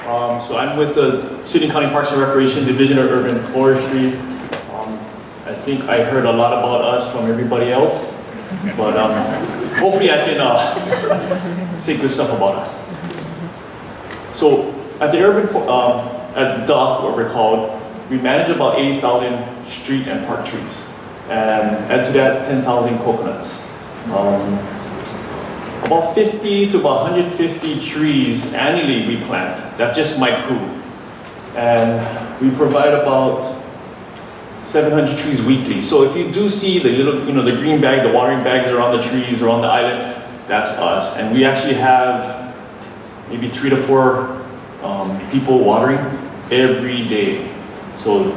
So I'm with the City and County Parks and Recreation Division of Urban Forestry. I think I heard a lot about us from everybody else, but hopefully I can say good stuff about us. So at the at DUF, what we're called, we manage about 80,000 street and park trees, and add to that 10,000 coconuts. About 50 to about 150 trees annually we plant. That's just my crew. And we provide about 700 trees weekly. So if you do see the little, the green bag, the watering bags around the trees, around the island, that's us. And we actually have maybe 3 to 4 people watering every day. So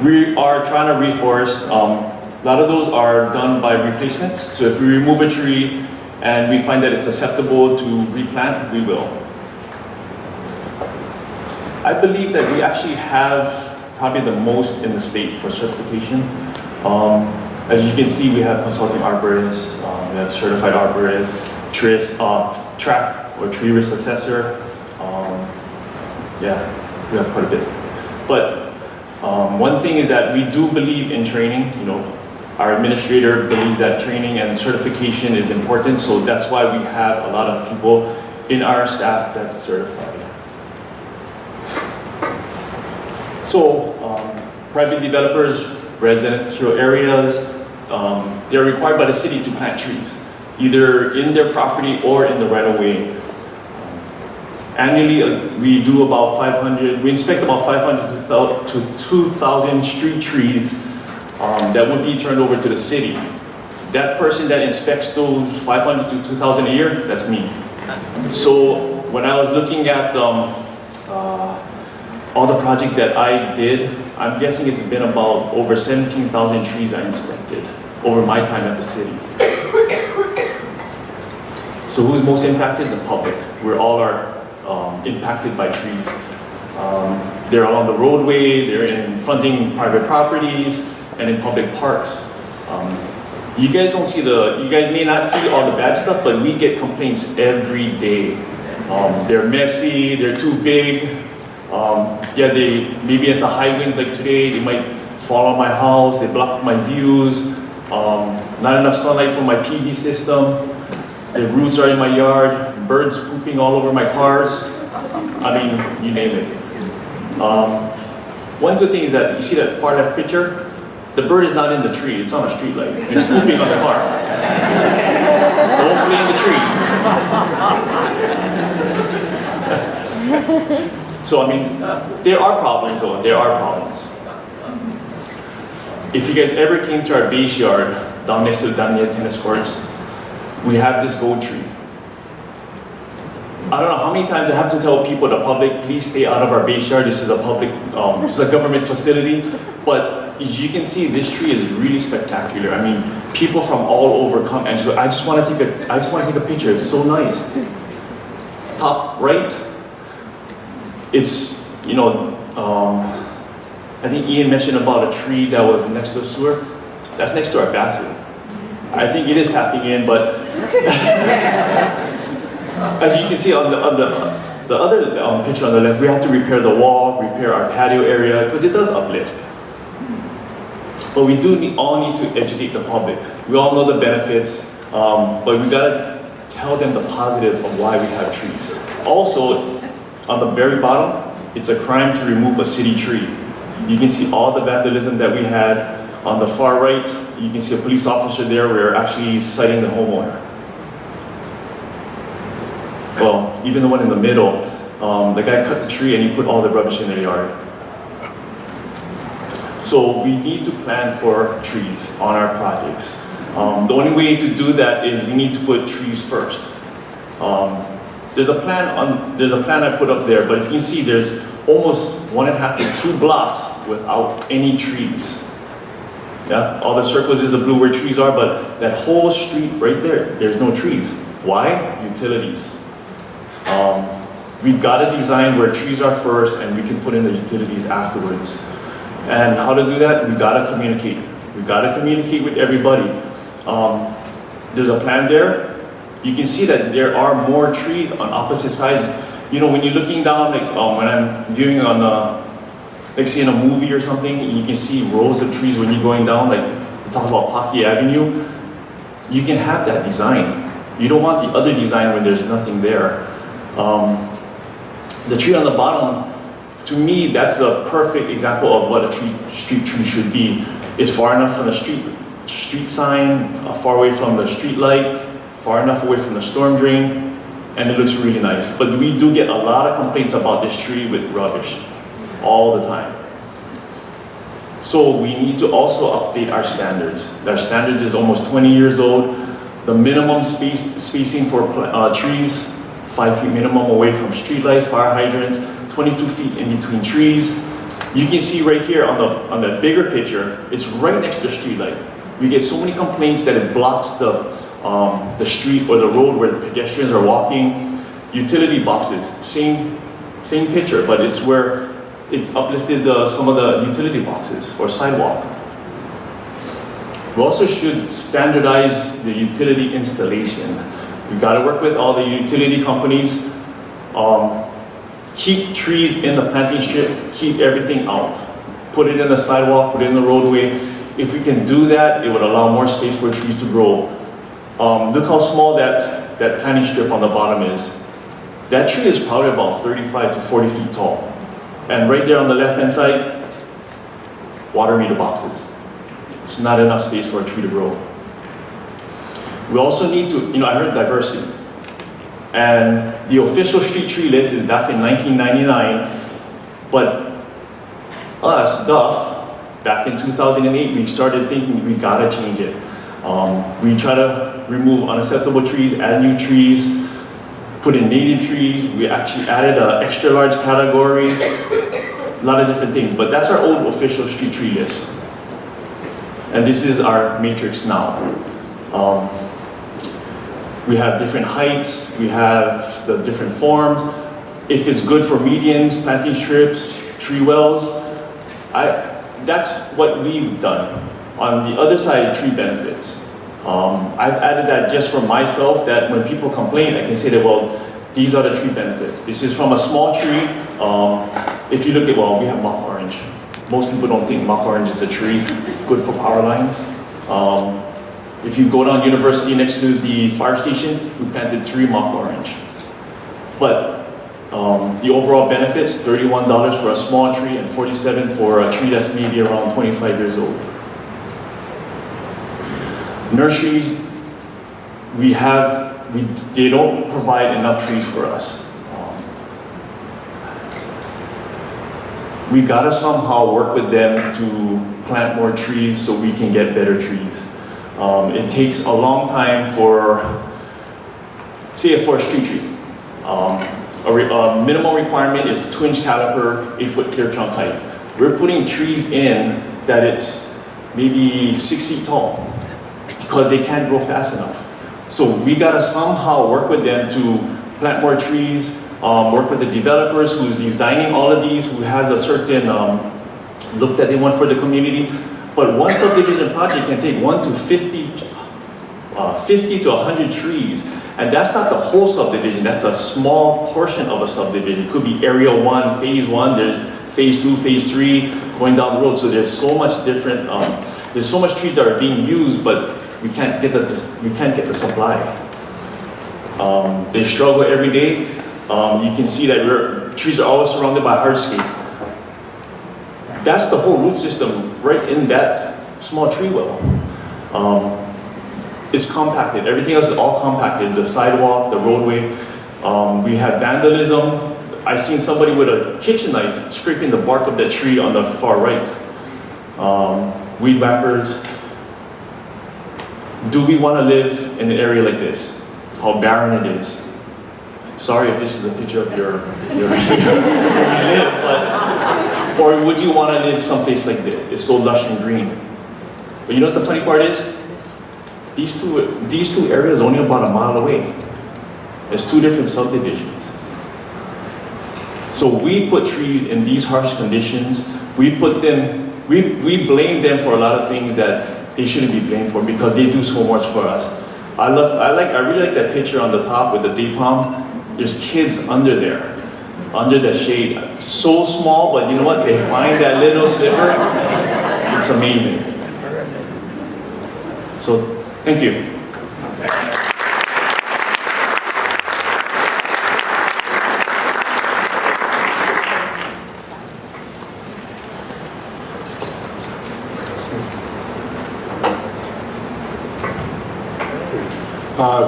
we are trying to reforest. A lot of those are done by replacements. So if we remove a tree, and we find that it's acceptable to replant, we will. I believe that we actually have probably the most in the state for certification. As you can see, we have consulting arborists, we have certified arborists, track or tree risk assessor. Yeah, we have quite a bit. But one thing is that we do believe in training. Our administrator believes that training and certification is important, so that's why we have a lot of people in our staff that's certified. So, private developers, residential areas, they're required by the city to plant trees, either in their property or in the right-of-way. Annually, we do about 500, we inspect about 500 to 2,000 street trees that would be turned over to the city. That person that inspects those 500 to 2,000 a year, that's me. So when I was looking at all the projects that I did, I'm guessing it's been about over 17,000 trees I inspected over my time at the city. So who's most impacted? The public. We all are impacted by trees. They're on the roadway, they're in fronting private properties, and in public parks. You guys don't see you guys may not see all the bad stuff, but we get complaints every day. They're messy, they're too big. Yeah, maybe it's a high winds like today, they might fall on my house, they block my views. Not enough sunlight from my PV system. The roots are in my yard, birds pooping all over my cars. I mean, you name it. One good thing is that, you see that far left picture? The bird is not in the tree, it's on a street light. It's pooping on the car. Don't blame the tree. So I mean, there are problems though, there are problems. If you guys ever came to our base yard, down next to the Damier tennis courts, we have this gold tree. I don't know how many times I have to tell people, the public, please stay out of our base yard. This is a public, this is a government facility. But as you can see, this tree is really spectacular. I mean, people from all over come and I just want to take a picture. It's so nice. Top right, it's, I think Ian mentioned about a tree that was next to a sewer. That's next to our bathroom. I think it is tapping in, but as you can see on the other picture on the left, we have to repair the wall, repair our patio area, because it does uplift. But we do all need to educate the public. We all know the benefits, but we gotta tell them the positives of why we have trees. Also, on the very bottom, it's a crime to remove a city tree. You can see all the vandalism that we had. On the far right, you can see a police officer there. We're actually citing the homeowner. Well, even the one in the middle, the guy cut the tree and he put all the rubbish in their yard. So we need to plan for trees on our projects. The only way to do that is we need to put trees first. There's a plan I put up there, but if you can see, there's almost 1.5 to 2 blocks without any trees. Yeah, all the circles is the blue where trees are, but that whole street right there, there's no trees. Why? Utilities. We've got to design where trees are first and we can put in the utilities afterwards. And how to do that? We got to communicate. We got to communicate with everybody. There's a plan there. You can see that there are more trees on opposite sides. You know, when you're looking down, like when I'm viewing on, like say in a movie or something, and you can see rows of trees when you're going down, like we talk about Pocky Avenue, you can have that design. You don't want the other design when there's nothing there. The tree on the bottom, to me, that's a perfect example of what a street tree should be. It's far enough from the street sign, far away from the street light, far enough away from the storm drain, and it looks really nice. But we do get a lot of complaints about this tree with rubbish, all the time. So we need to also update our standards. Our standards is almost 20 years old. The minimum spacing for trees, 5 feet minimum away from street lights, fire hydrants, 22 feet in between trees. You can see right here on the bigger picture, it's right next to the street light. We get so many complaints that it blocks the street or the road where the pedestrians are walking. Utility boxes, same picture, but it's where it uplifted some of the utility boxes or sidewalk. We also should standardize the utility installation. We've got to work with all the utility companies. Keep trees in the planting strip, keep everything out. Put it in the sidewalk, put it in the roadway. If we can do that, it would allow more space for trees to grow. Look how small that planting strip on the bottom is. That tree is probably about 35 to 40 feet tall. And right there on the left-hand side, water meter boxes. It's not enough space for a tree to grow. We also need to, I heard diversity. And the official street tree list is back in 1999, but us, Duff, back in 2008, we started thinking we gotta change it. We try to remove unacceptable trees, add new trees, put in native trees. We actually added an extra large category, a lot of different things, but that's our old official street tree list. And this is our matrix now. We have different heights, we have the different forms. If it's good for medians, planting strips, tree wells, that's what we've done. On the other side, tree benefits. I've added that just for myself, that when people complain, I can say that, well, these are the tree benefits. This is from a small tree. If you look at, well, we have mock orange. Most people don't think mock orange is a tree, good for power lines. If you go down University next to the fire station, we planted 3 mock orange. But the overall benefits, $31 for a small tree and $47 for a tree that's maybe around 25 years old. Nurseries, they don't provide enough trees for us. We gotta somehow work with them to plant more trees so we can get better trees. It takes a long time for, say, for a street tree. A minimum requirement is 2-inch caliper, 8-foot clear trunk height. We're putting trees in that it's maybe 6 feet tall because they can't grow fast enough. So we gotta somehow work with them to plant more trees, work with the developers who's designing all of these, who has a certain look that they want for the community. But one subdivision project can take 50 to 100 trees. And that's not the whole subdivision, that's a small portion of a subdivision. It could be area 1, phase 1, there's phase 2, phase 3, going down the road. So there's so much different, there's so much trees that are being used, but we can't get the supply. They struggle every day. You can see that trees are always surrounded by hardscape. That's the whole root system right in that small tree well. It's compacted. Everything else is all compacted. The sidewalk, the roadway. We have vandalism. I seen somebody with a kitchen knife scraping the bark of that tree on the far right. Weed whackers. Do we want to live in an area like this? How barren it is. Sorry if this is a picture of your where you live, but, or would you want to live someplace like this? It's so lush and green. But you know what the funny part is? These two areas are only about a mile away. There's 2 different subdivisions. So we put trees in these harsh conditions. We blame them for a lot of things that they shouldn't be blamed for because they do so much for us. I really like that picture on the top with the date palm. There's kids under there. under the shade. So small, but you know what? They find that little sliver. It's amazing. So, thank you.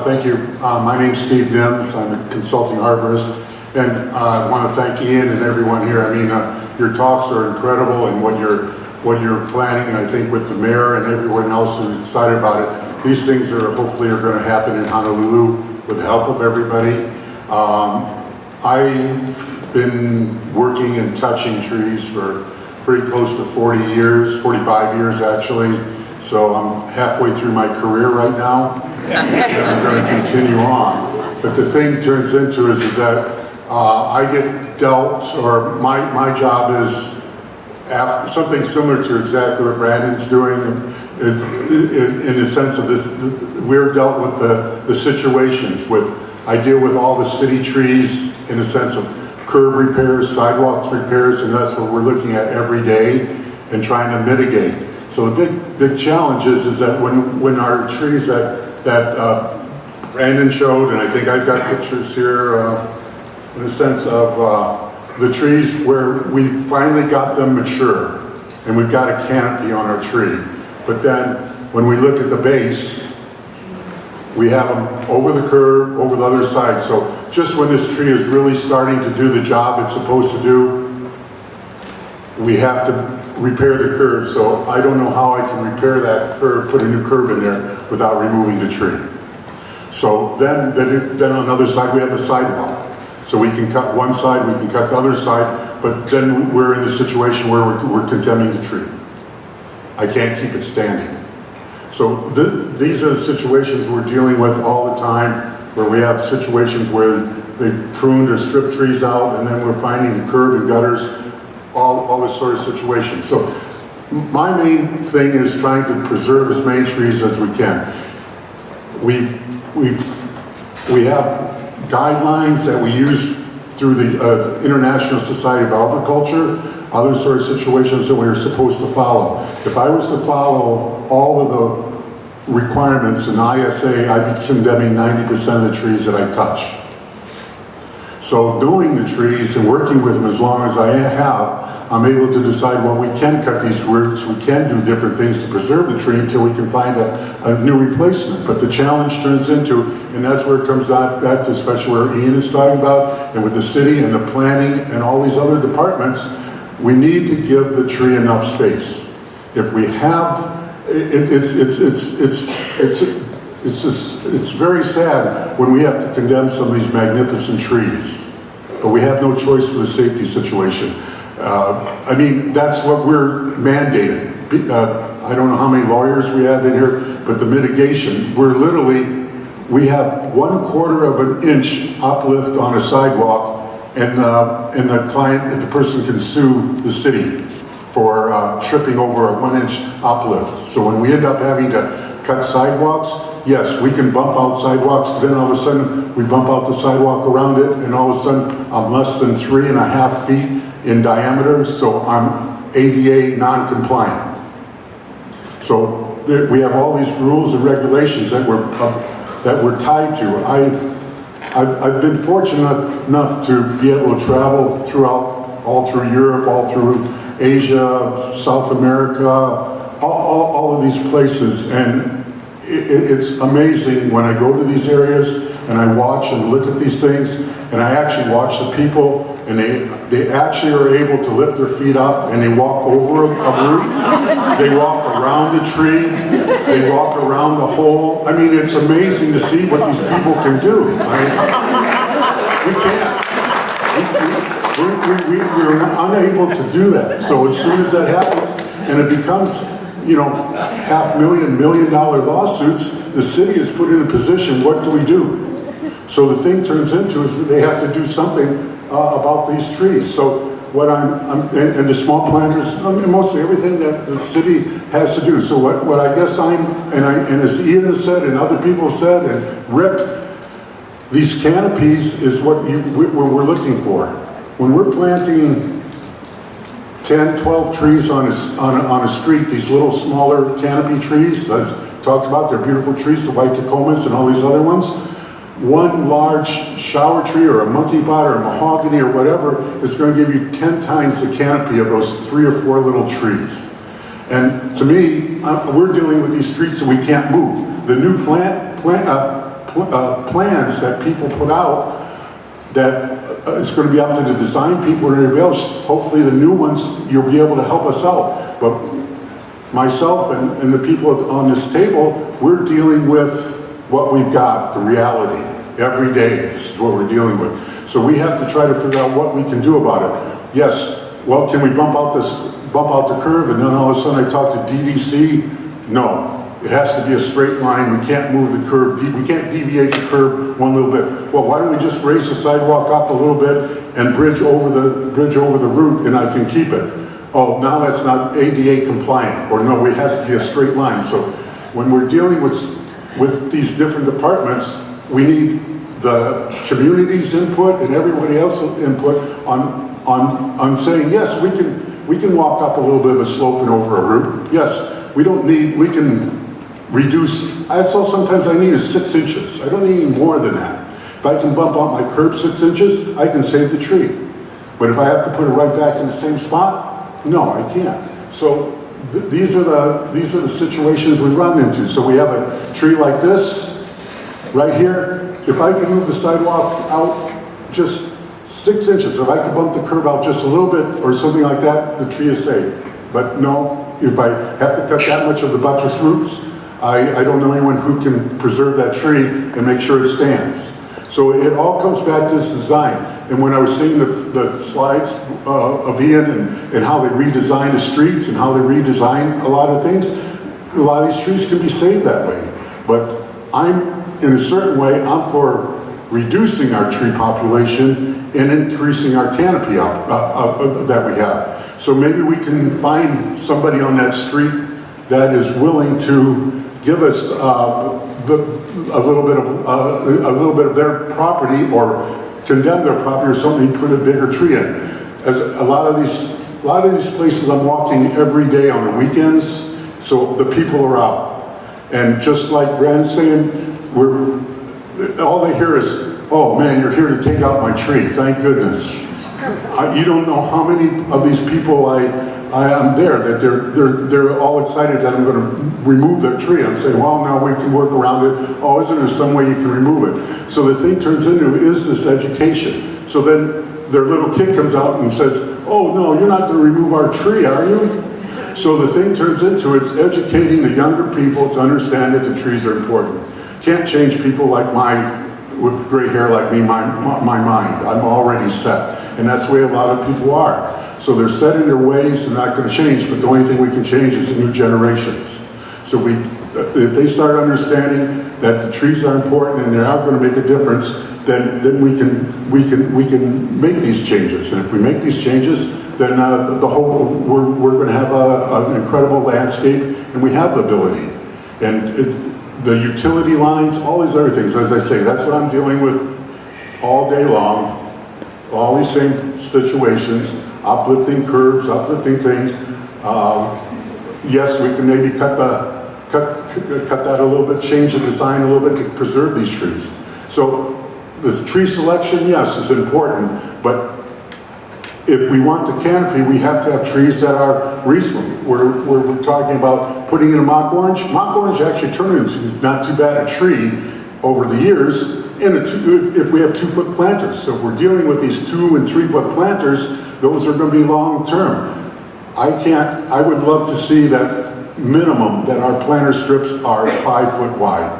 Thank you. My name's Steve Nims. I'm a consulting arborist, and I want to thank Ian and everyone here. I mean, your talks are incredible, and what you're planning, and I think with the mayor and everyone else who's excited about it, these things are hopefully going to happen in Honolulu with the help of everybody. I've been working and touching trees for pretty close to 40 years, 45 years actually. So I'm halfway through my career right now, and I'm going to continue on. But the thing turns into is that I get dealt, or my job is something similar to exactly what Brandon's doing. It's, in the sense of this, we're dealt with the situations. I deal with all the city trees in the sense of curb repairs, sidewalks repairs, and that's what we're looking at every day and trying to mitigate. So the big challenge is that when our trees that Brandon showed, and I think I've got pictures here in the sense of the trees where we finally got them mature and we've got a canopy on our tree. But then when we look at the base, we have them over the curb, over the other side. So just when this tree is really starting to do the job it's supposed to do, we have to repair the curb. So I don't know how I can repair that curb, put a new curb in there without removing the tree. So then on the other side we have the sidewalk. So we can cut one side, we can cut the other side, but then we're in the situation where we're condemning the tree. I can't keep it standing. So these are the situations we're dealing with all the time, where we have situations where they pruned or stripped trees out, and then we're finding the curb and gutters, all this sort of situation. So my main thing is trying to preserve as many trees as we can. We have guidelines that we use through the International Society of Arboriculture, other sort of situations that we're supposed to follow. If I was to follow all of the requirements in ISA, I'd be condemning 90% of the trees that I touch. So knowing the trees and working with them as long as I have, I'm able to decide, well, we can cut these roots, we can do different things to preserve the tree until we can find a new replacement. But the challenge turns into, and that's where it comes back to, especially where Ian is talking about, and with the city and the planning and all these other departments, we need to give the tree enough space. If we have, it's very sad when we have to condemn some of these magnificent trees, but we have no choice for the safety situation. I mean, that's what we're mandated. I don't know how many lawyers we have in here, but the mitigation, we have 1/4 of an inch uplift on a sidewalk, and the person can sue the city for tripping over a 1-inch uplift. So when we end up having to cut sidewalks, yes, we can bump out sidewalks, then all of a sudden we bump out the sidewalk around it, and all of a sudden I'm less than 3.5 feet in diameter, so I'm ADA non-compliant. So we have all these rules and regulations that we're tied to. I've been fortunate enough to be able to travel all through Europe, all through Asia, South America, all of these places, and it's amazing when I go to these areas and I watch and look at these things, and I actually watch the people, and they actually are able to lift their feet up and they walk over a root, they walk around the tree, they walk around the hole. I mean, it's amazing to see what these people can do. We can't. We're unable to do that. So as soon as that happens, and it becomes, $500,000, $1 million lawsuits, the city is put in a position, what do we do? So the thing turns into is they have to do something about these trees. So what and the small planters, mostly everything that the city has to do. So what I guess and as Ian has said and other people have said, and Rick, these canopies is what we're looking for. when we're planting 10, 12 trees on a street, these little smaller canopy trees, as talked about, they're beautiful trees, the white Tacomas and all these other ones. One large shower tree or a monkey pot or a mahogany or whatever is going to give you 10 times the canopy of those 3 or 4 little trees. And to me, we're dealing with these streets that we can't move. The new plans that people put out, that it's going to be up to the design people and everybody else. Hopefully the new ones, you'll be able to help us out. But myself and the people on this table, we're dealing with what we've got, the reality. Every day, this is what we're dealing with. So we have to try to figure out what we can do about it. Yes, well, can we bump out the curve and then all of a sudden I talk to DDC? No. It has to be a straight line. We can't move the curve. We can't deviate the curve one little bit. Well, why don't we just raise the sidewalk up a little bit and bridge over the route and I can keep it? Oh, now that's not ADA compliant. Or no, it has to be a straight line. So when we're dealing with these different departments, we need the community's input and everybody else's input on saying, yes, we can walk up a little bit of a slope and over a route. Yes, we can reduce, that's all sometimes I need is 6 inches. I don't need any more than that. If I can bump out my curb 6 inches, I can save the tree. But if I have to put it right back in the same spot, no, I can't. So these are the situations we run into. So we have a tree like this, right here. If I can move the sidewalk out just 6 inches, if I can bump the curb out just a little bit or something like that, the tree is saved. But no, if I have to cut that much of the buttress roots, I don't know anyone who can preserve that tree and make sure it stands. So it all comes back to this design. And when I was seeing the slides of Ian and how they redesign the streets and how they redesign a lot of things, a lot of these trees can be saved that way. But in a certain way, I'm for reducing our tree population and increasing our canopy that we have. So maybe we can find somebody on that street that is willing to give us a little bit of their property or condemn their property or something, put a bigger tree in. As a lot of these places I'm walking every day on the weekends, so the people are out. And just like Brandon's saying, all they hear is, oh man, you're here to take out my tree, thank goodness. You don't know how many of these people I'm there, that they're all excited that I'm going to remove their tree. I'm saying, well, now we can work around it. Oh, isn't there some way you can remove it? So the thing turns into, is this education? So then their little kid comes out and says, oh no, you're not going to remove our tree, are you? So the thing turns into, it's educating the younger people to understand that the trees are important. Can't change people like mine, with gray hair like me, my mind. I'm already set. And that's the way a lot of people are. So they're set in their ways, they're not going to change, but the only thing we can change is the new generations. So if they start understanding that the trees are important and they're not going to make a difference, then we can make these changes. And if we make these changes, then we're going to have an incredible landscape, and we have the ability. And the utility lines, all these other things, as I say, that's what I'm dealing with all day long. All these same situations, uplifting curbs, uplifting things. Yes, we can maybe cut that a little bit, change the design a little bit to preserve these trees. So this tree selection, yes, is important, but if we want the canopy, we have to have trees that are reasonable. We're talking about putting in a mock orange. Mock orange actually turned into not too bad a tree over the years, if we have 2-foot planters. So if we're dealing with these 2- and 3-foot planters, those are going to be long term. I would love to see that minimum that our planter strips are 5 foot wide.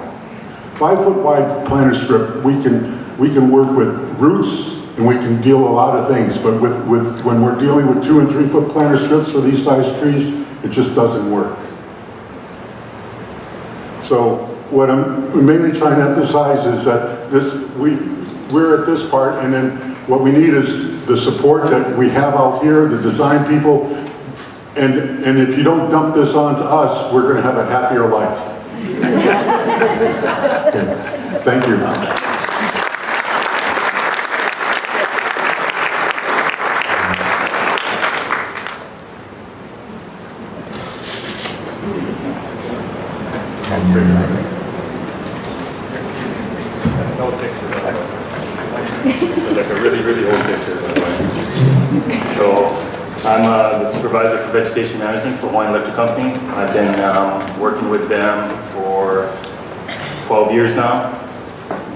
5 foot wide planter strip, we can work with roots and we can deal a lot of things, but when we're dealing with 2- and 3-foot planter strips for these size trees, it just doesn't work. So what I'm mainly trying to emphasize is that we're at this part, and then what we need is the support that we have out here, the design people, and if you don't dump this onto us, we're going to have a happier life. Okay. Thank you. picture, by the way. So I'm the supervisor for vegetation management for Hawaiian Electric Company. I've been working with them for 12 years now,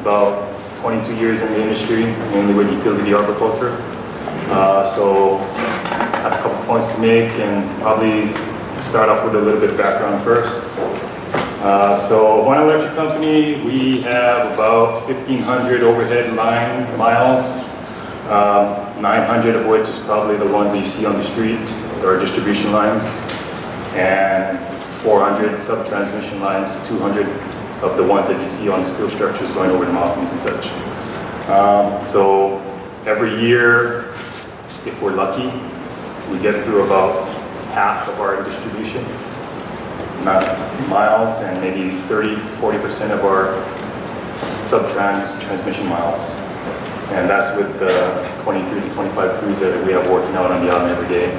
about 22 years in the industry, mainly with utility arboriculture. So I have a couple points to make and probably start off with a little bit of background first. So Hawaiian Electric Company, we have about 1,500 overhead line miles, 900 of which is probably the ones that you see on the street, our distribution lines, and 400 sub-transmission lines, 200 of the ones that you see on the steel structures going over the mountains and such. So every year, if we're lucky, we get through about half of our distribution miles and maybe 30–40% of our transmission miles. And that's with the 23 to 25 crews that we have working out on the island every day.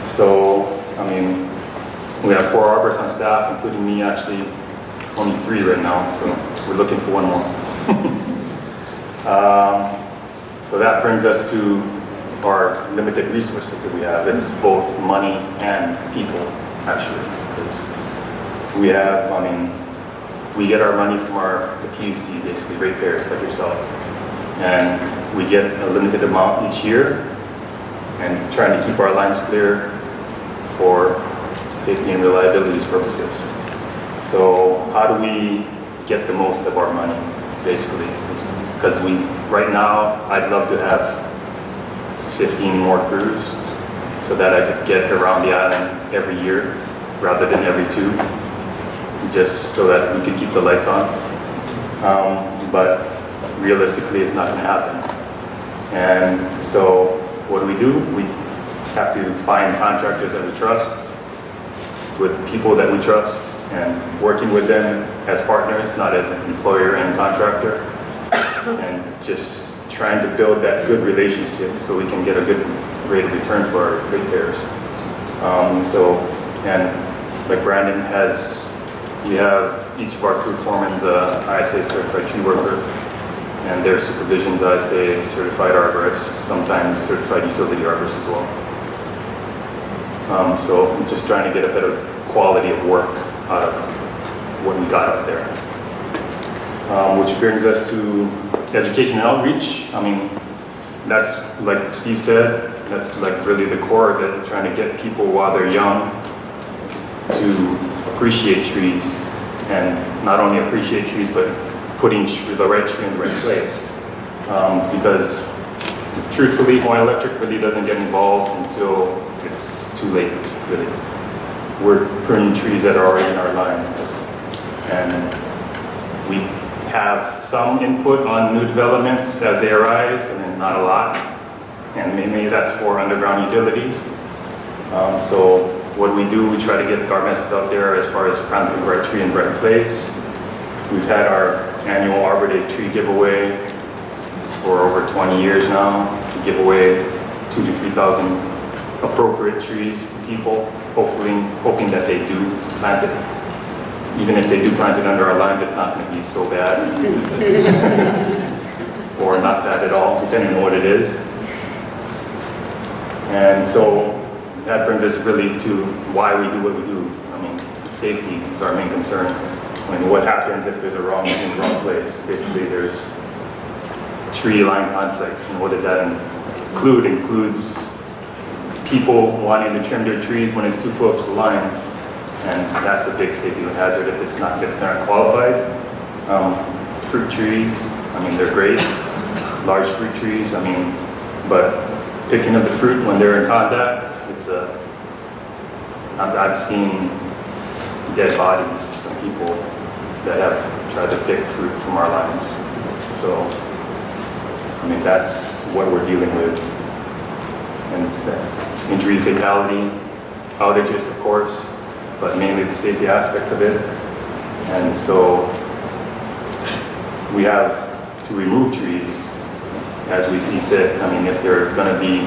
So, I mean, we have 4 arborists on staff, including me, actually, only 3 right now, so we're looking for 1 more. So that brings us to our limited resources that we have. It's both money and people, actually, because we have, I mean, we get our money from the PUC, basically ratepayers like yourself, and we get a limited amount each year, and trying to keep our lines clear for safety and reliability purposes. So how do we get the most of our money, basically? Because right now, I'd love to have 15 more crews so that I could get around the island every year rather than every 2, just so that we could keep the lights on. But realistically, it's not going to happen. And so what do? We have to find contractors that we trust, with people that we trust, and working with them as partners, not as an employer and contractor, and just trying to build that good relationship so we can get a good rate of return for our ratepayers. And like Brandon has, we have each of our crew foremen ISA certified tree worker, and their supervision's ISA certified arborists, sometimes certified utility arborists as well. So just trying to get a better quality of work out of what we got out there. Which brings us to education and outreach. I mean, that's like Steve said, that's like really the core of it, trying to get people while they're young to appreciate trees, and not only appreciate trees, but putting the right tree in the right place. Because truthfully, Hawaiian Electric really doesn't get involved until it's too late, really. We're pruning trees that are already in our lines. And we have some input on new developments as they arise, and not a lot. And mainly that's for underground utilities. So what we do, we try to get our message out there as far as planting the right tree in the right place. We've had our annual Arbor Day tree giveaway for over 20 years now. We give away 2,000 to 3,000 appropriate trees to people, hoping that they do plant it. Even if they do plant it under our lines, it's not going to be so bad. Or not bad at all, depending on what it is. And so that brings us really to why we do what we do. I mean, safety is our main concern. I mean, what happens if there's a wrong tree in the wrong place? Basically, there's tree line conflicts. And what does that include? It includes people wanting to trim their trees when it's too close to the lines. And that's a big safety hazard if they're not qualified. Fruit trees, I mean, they're great. Large fruit trees, I mean, but picking up the fruit when they're in contact, I've seen dead bodies from people that have tried to pick fruit from our lines. So, I mean, that's what we're dealing with. And that's injury, fatality, outages, of course, but mainly the safety aspects of it. And so we have to remove trees as we see fit. I mean, if they're going to be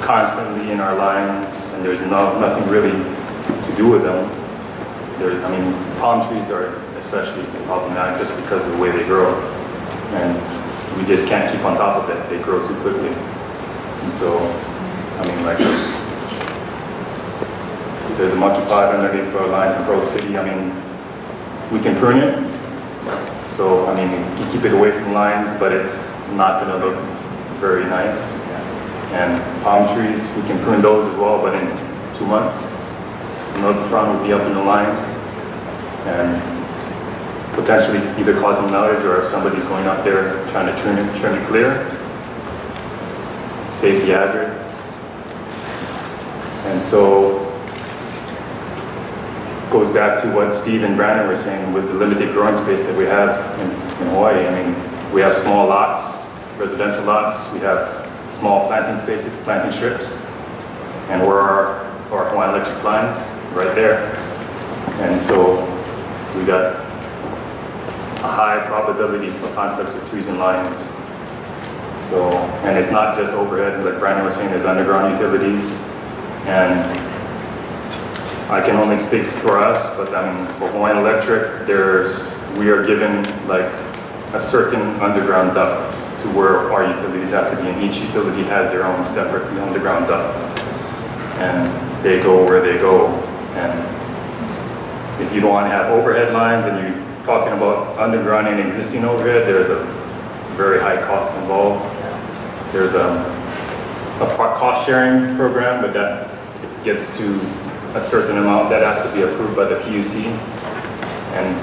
constantly in our lines and there's nothing really to do with them, I mean, palm trees are especially problematic just because of the way they grow. And we just can't keep on top of it. They grow too quickly. And so, I mean, like, there's a monkey pot underneath our lines in Pro City. I mean, we can prune it. So, I mean, you can keep it away from the lines, but it's not going to look very nice. And palm trees, we can prune those as well, but in 2 months. The front would be up in the lines and potentially either causing an outage, or if somebody's going up there trying to trim it clear, safety hazard. And so, goes back to what Steve and Brandon were saying with the limited growing space that we have in Hawaii. I mean, we have small lots, residential lots, we have small planting spaces, planting strips, and where are our Hawaiian electric lines? Right there. And so we got a high probability for conflicts with trees and lines. So, and it's not just overhead, like Brandon was saying, there's underground utilities. And I can only speak for us, but I mean, for Hawaiian Electric, we are given like a certain underground duct to where our utilities have to be, and each utility has their own separate underground duct. And they go where they go. And if you don't want to have overhead lines and you're talking about undergrounding existing overhead, there's a very high cost involved. There's a cost sharing program, but that gets to a certain amount that has to be approved by the PUC. And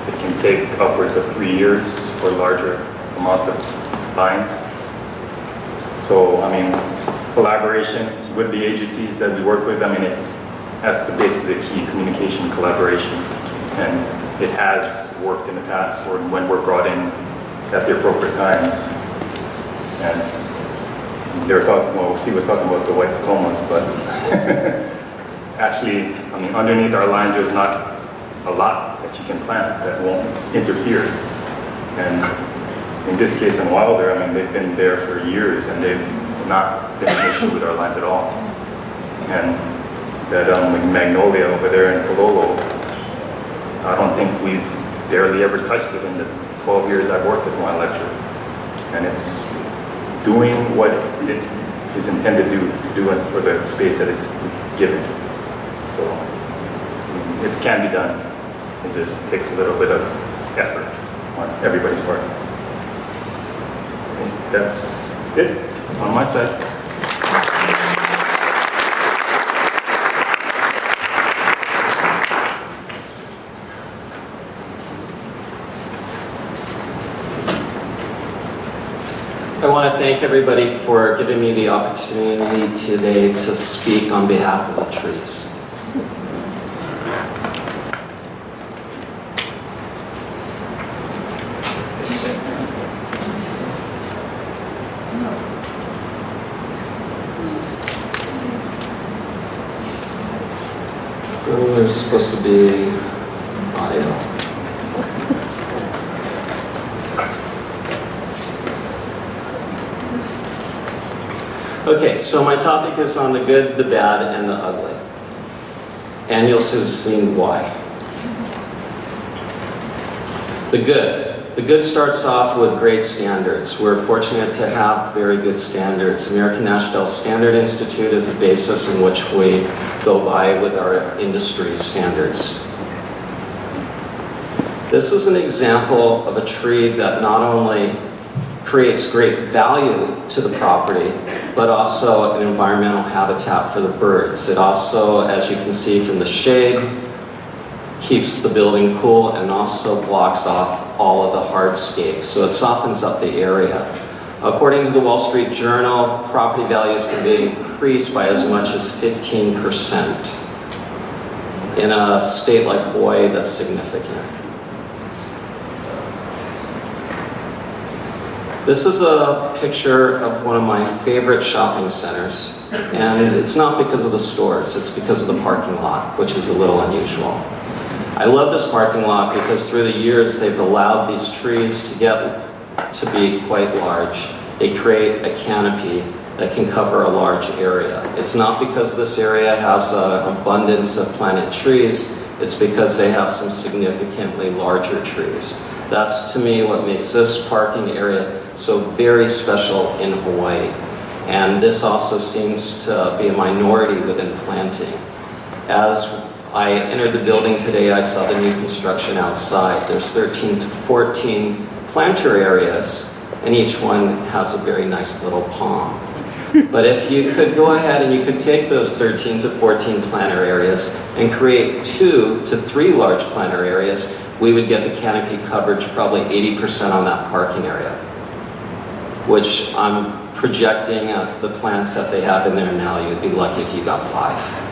it can take upwards of 3 years for larger amounts of lines. So, I mean, collaboration with the agencies that we work with, I mean, that's basically the key, communication, collaboration. And it has worked in the past when we're brought in at the appropriate times. And they were talking, well, Steve was talking about the white Tacomas, but actually, I mean, underneath our lines, there's not a lot that you can plant that won't interfere. And in this case in Wilder, I mean, they've been there for years and they've not been an issue with our lines at all. And that magnolia over there in Kololo, I don't think we've barely ever touched it in the 12 years I've worked at Hawaiian Electric. And it's doing what it is intended to do for the space that it's given. So it can be done. It just takes a little bit of effort on everybody's part. I think that's it on my side. I want to thank everybody for giving me the opportunity today to speak on behalf of the trees. There's supposed to be audio. Okay, so my topic is on the good, the bad, and the ugly. And you'll soon see why. The good. The good starts off with great standards. We're fortunate to have very good standards. American National Standard Institute is the basis in which we go by with our industry standards. This is an example of a tree that not only creates great value to the property, but also an environmental habitat for the birds. It also, as you can see from the shade, keeps the building cool and also blocks off all of the hardscape. So it softens up the area. According to the Wall Street Journal, property values can be increased by as much as 15%. In a state like Hawaii, that's significant. This is a picture of one of my favorite shopping centers, and it's not because of the stores, it's because of the parking lot, which is a little unusual. I love this parking lot because through the years they've allowed these trees to get to be quite large. They create a canopy that can cover a large area. It's not because this area has an abundance of planted trees, it's because they have some significantly larger trees. That's to me what makes this parking area so very special in Hawaii. And this also seems to be a minority within planting. As I entered the building today, I saw the new construction outside. There's 13 to 14 planter areas, and each one has a very nice little palm. But if you could go ahead and you could take those 13 to 14 planter areas and create 2 to 3 large planter areas, we would get the canopy coverage probably 80% on that parking area, which I'm projecting at the plants that they have in there now, you'd be lucky if you got 5.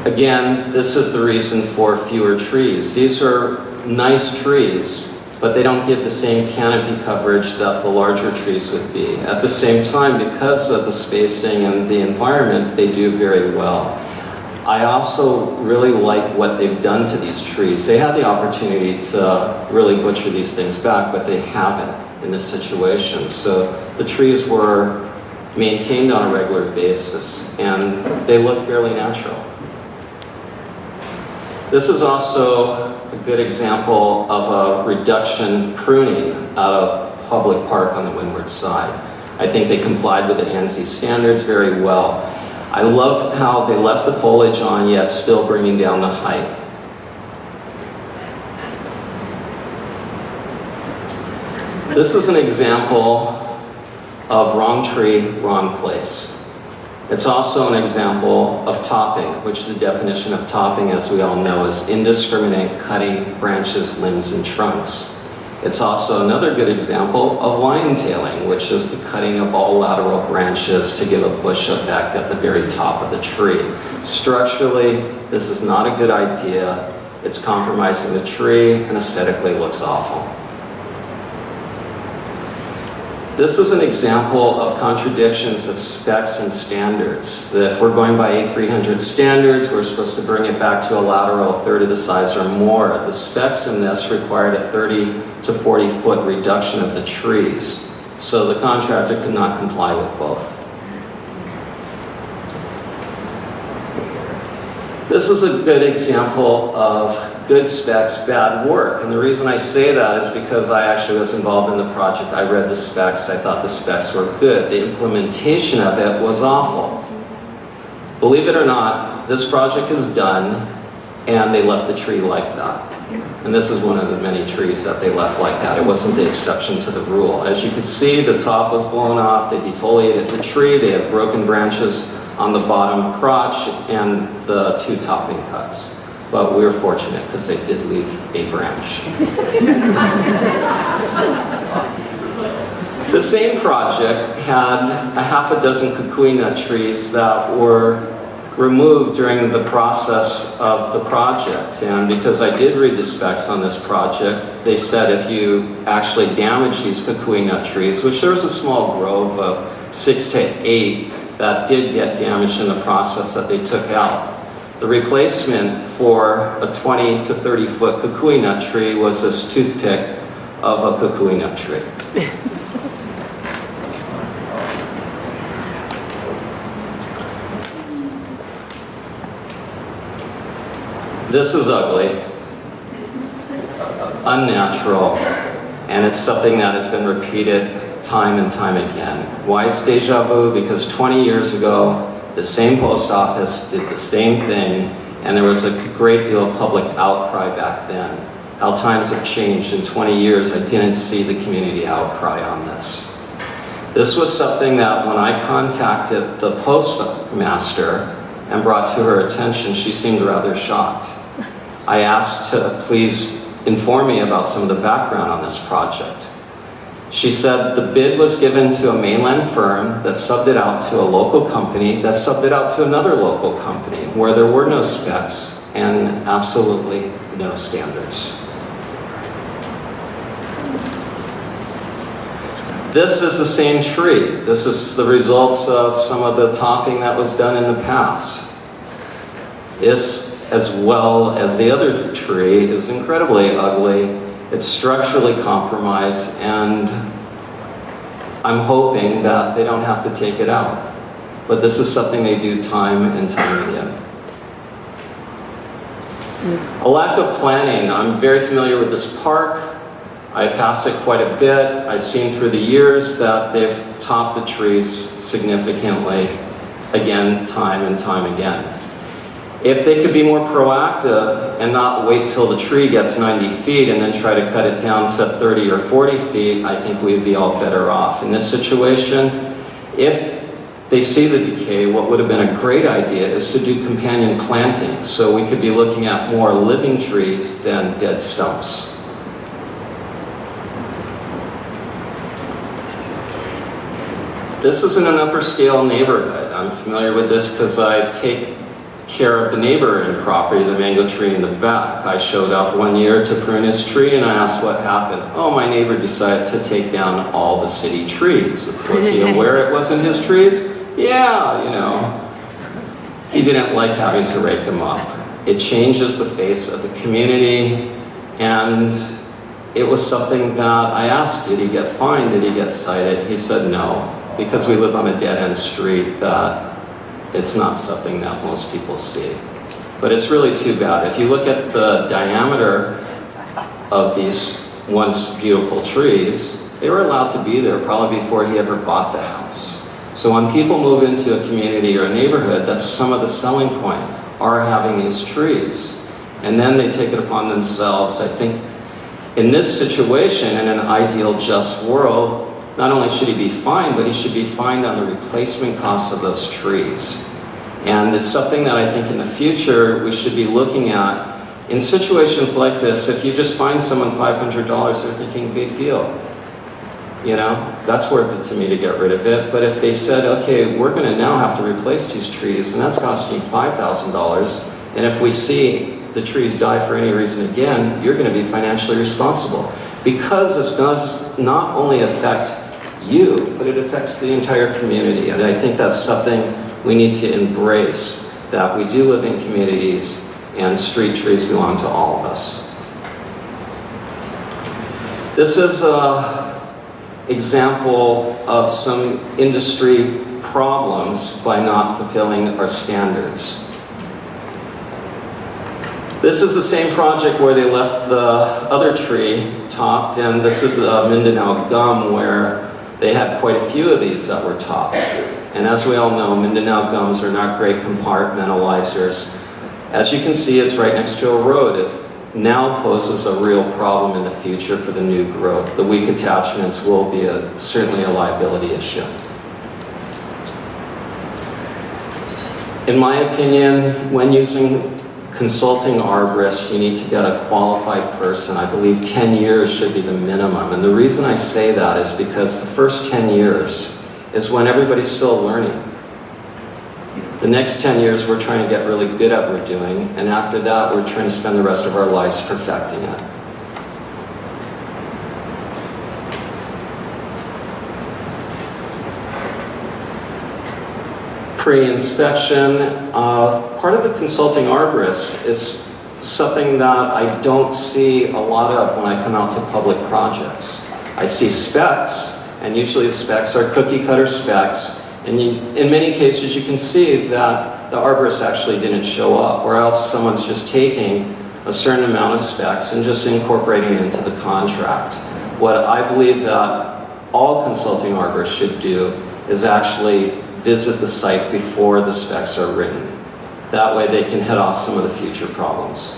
Again, this is the reason for fewer trees. These are nice trees, but they don't give the same canopy coverage that the larger trees would be. At the same time, because of the spacing and the environment, they do very well. I also really like what they've done to these trees. They had the opportunity to really butcher these things back, but they haven't in this situation. So the trees were maintained on a regular basis, and they look fairly natural. This is also a good example of a reduction pruning at a public park on the windward side. I think they complied with the ANSI standards very well. I love how they left the foliage on, yet still bringing down the height. This is an example of wrong tree, wrong place. It's also an example of topping, which the definition of topping, as we all know, is indiscriminate cutting branches, limbs, and trunks. It's also another good example of line tailing, which is the cutting of all lateral branches to give a bush effect at the very top of the tree. Structurally, this is not a good idea. It's compromising the tree and aesthetically looks awful. This is an example of contradictions of specs and standards. That if we're going by A300 standards, we're supposed to bring it back to a lateral a third of the size or more. The specs in this required a 30 to 40 foot reduction of the trees. So the contractor could not comply with both. This is a good example of good specs, bad work. And the reason I say that is because I actually was involved in the project. I read the specs, I thought the specs were good. The implementation of it was awful. Believe it or not, this project is done and they left the tree like that. And this is one of the many trees that they left like that. It wasn't the exception to the rule. As you could see, the top was blown off, they defoliated the tree, they had broken branches on the bottom crotch and the 2 topping cuts. But we were fortunate because they did leave a branch. The same project had a half a dozen kukui nut trees that were removed during the process of the project. And because I did read the specs on this project, they said if you actually damage these kukui nut trees, which there was a small grove of 6 to 8 that did get damaged in the process that they took out. The replacement for a 20 to 30 foot kukui nut tree was this toothpick of a kukui nut tree. This is ugly, unnatural, and it's something that has been repeated time and time again. Why it's deja vu? Because 20 years ago, the same post office did the same thing, and there was a great deal of public outcry back then. How times have changed. In 20 years, I didn't see the community outcry on this. This was something that when I contacted the postmaster and brought to her attention, she seemed rather shocked. I asked to please inform me about some of the background on this project. She said the bid was given to a mainland firm that subbed it out to a local company that subbed it out to another local company where there were no specs and absolutely no standards. This is the same tree. This is the results of some of the topping that was done in the past. This, as well as the other tree, is incredibly ugly. It's structurally compromised, and I'm hoping that they don't have to take it out. But this is something they do time and time again. A lack of planning. I'm very familiar with this park. I pass it quite a bit. I've seen through the years that they've topped the trees significantly, again, time and time again. If they could be more proactive and not wait till the tree gets 90 feet and then try to cut it down to 30 or 40 feet, I think we'd be all better off. In this situation, if they see the decay, what would have been a great idea is to do companion planting, so we could be looking at more living trees than dead stumps. This isn't an upper scale neighborhood. I'm familiar with this because I take care of the neighboring property, the mango tree in the back. I showed up one year to prune his tree and I asked what happened. Oh, my neighbor decided to take down all the city trees. Was he aware it wasn't his trees? Yeah, you know. He didn't like having to rake them up. It changes the face of the community, and it was something that I asked, did he get fined, did he get cited? He said no, because we live on a dead-end street that it's not something that most people see. But it's really too bad. If you look at the diameter of these once beautiful trees, they were allowed to be there probably before he ever bought the house. So when people move into a community or a neighborhood, that's some of the selling point, are having these trees. And then they take it upon themselves. I think in this situation, in an ideal just world, not only should he be fined, but he should be fined on the replacement costs of those trees. And it's something that I think in the future we should be looking at. In situations like this, if you just fine someone $500, they're thinking, big deal. You know, that's worth it to me to get rid of it. But if they said, okay, we're going to now have to replace these trees, and that's costing $5,000, and if we see the trees die for any reason again, you're going to be financially responsible. Because this does not only affect you, but it affects the entire community. And I think that's something we need to embrace, that we do live in communities and street trees belong to all of us. This is an example of some industry problems by not fulfilling our standards. This is the same project where they left the other tree topped, and this is Mindanao gum, where they had quite a few of these that were topped. And as we all know, Mindanao gums are not great compartmentalizers. As you can see, it's right next to a road. It now poses a real problem in the future for the new growth. The weak attachments will be certainly a liability issue. In my opinion, when using consulting arborists, you need to get a qualified person. I believe 10 years should be the minimum. And the reason I say that is because the first 10 years is when everybody's still learning. The next 10 years we're trying to get really good at what we're doing, and after that we're trying to spend the rest of our lives perfecting it. Pre-inspection, part of the consulting arborist is something that I don't see a lot of when I come out to public projects. I see specs, and usually the specs are cookie cutter specs, and in many cases you can see that the arborist actually didn't show up, or else someone's just taking a certain amount of specs and just incorporating it into the contract. What I believe that all consulting arborists should do is actually visit the site before the specs are written. That way they can head off some of the future problems.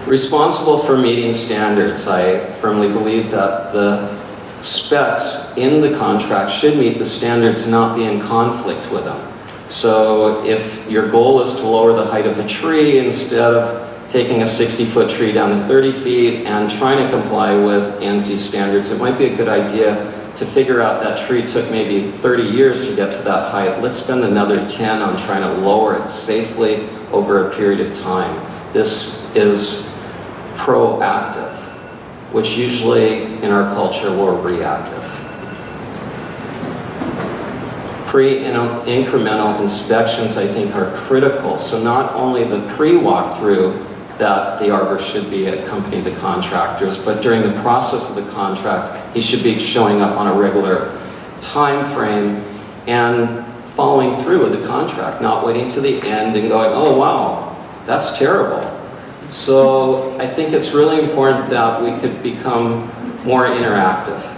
Responsible for meeting standards. I firmly believe that the specs in the contract should meet the standards, not be in conflict with them. So if your goal is to lower the height of a tree instead of taking a 60-foot tree down to 30 feet and trying to comply with ANSI standards, it might be a good idea to figure out that tree took maybe 30 years to get to that height. Let's spend another 10 on trying to lower it safely over a period of time. This is proactive, which usually in our culture we're reactive. Pre-incremental inspections, I think, are critical. So not only the pre-walkthrough that the arborist should be accompanying the contractors, but during the process of the contract, he should be showing up on a regular time frame and following through with the contract, not waiting to the end and going, oh wow, that's terrible. So I think it's really important that we could become more interactive.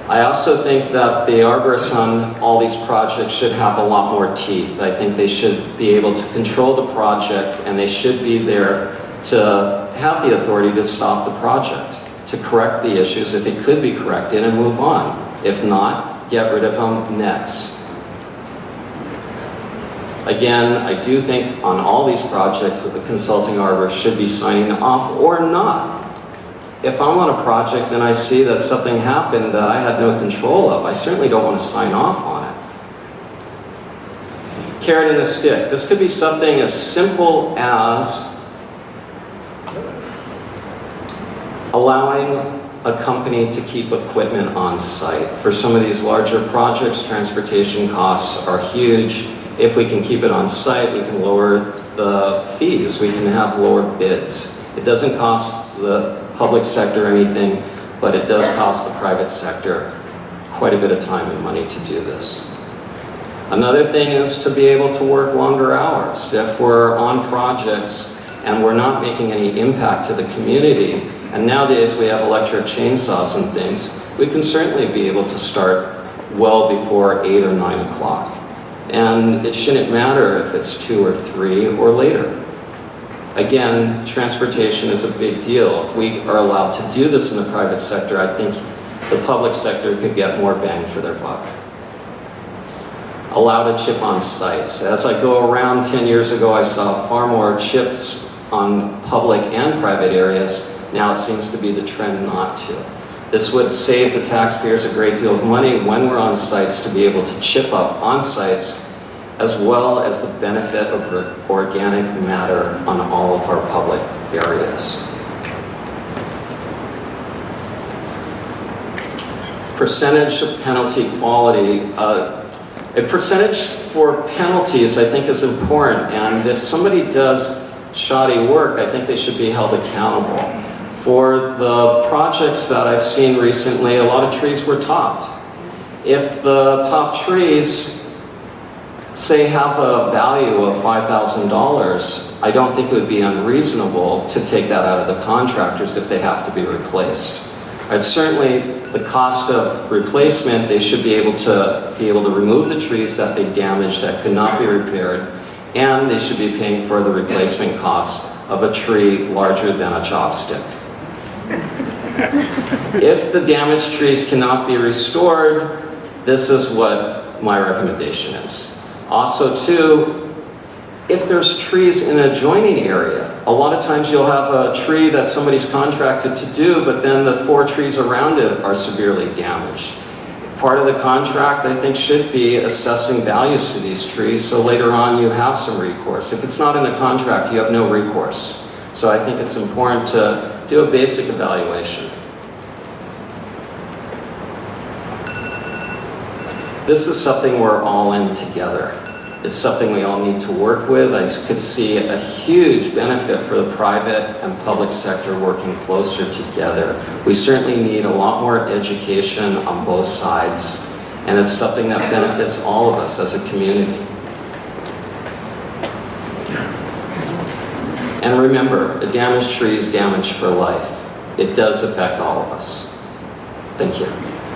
I also think that the arborists on all these projects should have a lot more teeth. I think they should be able to control the project, and they should be there to have the authority to stop the project, to correct the issues if it could be corrected and move on. If not, get rid of them next. Again, I do think on all these projects that the consulting arborist should be signing off or not. If I'm on a project and I see that something happened that I had no control of, I certainly don't want to sign off on it. Carrot and the stick. This could be something as simple as allowing a company to keep equipment on site. For some of these larger projects, transportation costs are huge. If we can keep it on site, we can lower the fees. We can have lower bids. It doesn't cost the public sector anything, but it does cost the private sector quite a bit of time and money to do this. Another thing is to be able to work longer hours. If we're on projects and we're not making any impact to the community, and nowadays we have electric chainsaws and things, we can certainly be able to start well before 8 or 9 o'clock. And it shouldn't matter if it's 2 or 3 or later. Again, transportation is a big deal. If we are allowed to do this in the private sector, I think the public sector could get more bang for their buck. Allow to chip on sites. As I go around, 10 years ago, I saw far more chips on public and private areas. Now it seems to be the trend not to. This would save the taxpayers a great deal of money when we're on sites to be able to chip up on sites, as well as the benefit of organic matter on all of our public areas. Percentage of penalty quality. A percentage for penalties I think is important, and if somebody does shoddy work, I think they should be held accountable. For the projects that I've seen recently, a lot of trees were topped. If the top trees say have a value of $5,000, I don't think it would be unreasonable to take that out of the contractors if they have to be replaced. And certainly the cost of replacement, they should be able to remove the trees that they damaged that could not be repaired, and they should be paying for the replacement costs of a tree larger than a chopstick. If the damaged trees cannot be restored, this is what my recommendation is. Also too, if there's trees in an adjoining area, a lot of times you'll have a tree that somebody's contracted to do, but then the 4 trees around it are severely damaged. Part of the contract, I think, should be assessing values to these trees, so later on you have some recourse. If it's not in the contract, you have no recourse. So I think it's important to do a basic evaluation. This is something we're all in together. It's something we all need to work with. I could see a huge benefit for the private and public sector working closer together. We certainly need a lot more education on both sides, and it's something that benefits all of us as a community. And remember, a damaged tree is damaged for life. It does affect all of us. Thank you.